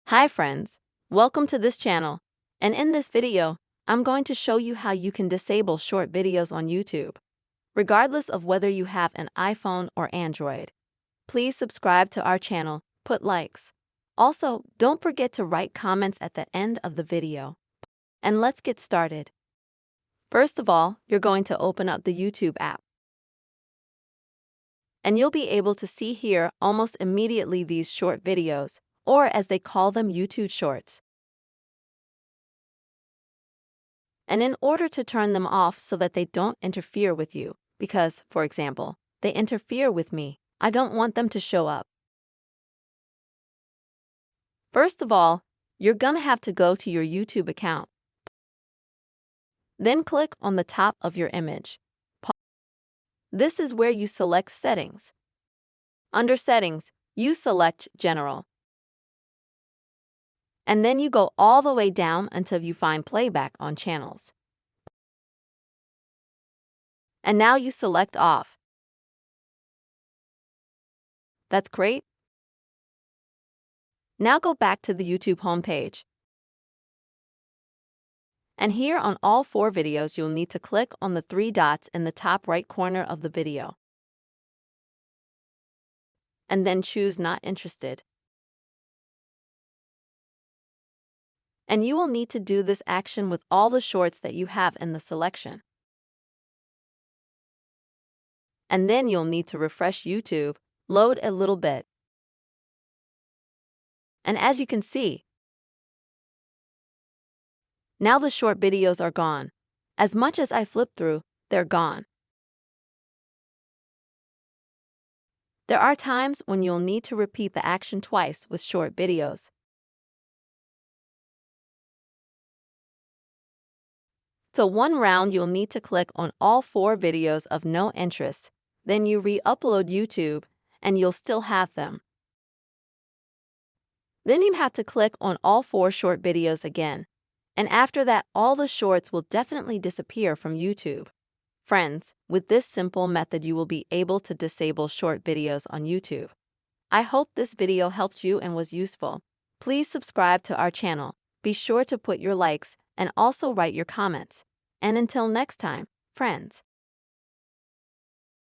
Hi friends, welcome to this channel, and in this video, I'm going to show you how you can disable short videos on YouTube, regardless of whether you have an iPhone or Android. Please subscribe to our channel, put likes. Also, don't forget to write comments at the end of the video. And let's get started. First of all, you're going to open up the YouTube app. And you'll be able to see here almost immediately these short videos, or as they call them, YouTube Shorts. And in order to turn them off so that they don't interfere with you, because, for example, they interfere with me, I don't want them to show up. First of all, you're gonna have to go to your YouTube account. Then click on the top of your image. This is where you select Settings. Under Settings, you select General. And then you go all the way down until you find Playback on Channels. And now you select Off. That's great. Now go back to the YouTube homepage. And here on all 4 videos, you'll need to click on the 3 dots in the top right corner of the video. And then choose Not Interested. And you will need to do this action with all the shorts that you have in the selection. And then you'll need to refresh YouTube, load a little bit. And as you can see, now the short videos are gone. As much as I flip through, they're gone. There are times when you'll need to repeat the action twice with short videos. So one round you'll need to click on all 4 videos of no interest, then you re-upload YouTube, and you'll still have them. Then you have to click on all 4 short videos again, and after that all the shorts will definitely disappear from YouTube. Friends, with this simple method you will be able to disable short videos on YouTube. I hope this video helped you and was useful. Please subscribe to our channel, be sure to put your likes, and also write your comments. And until next time, friends.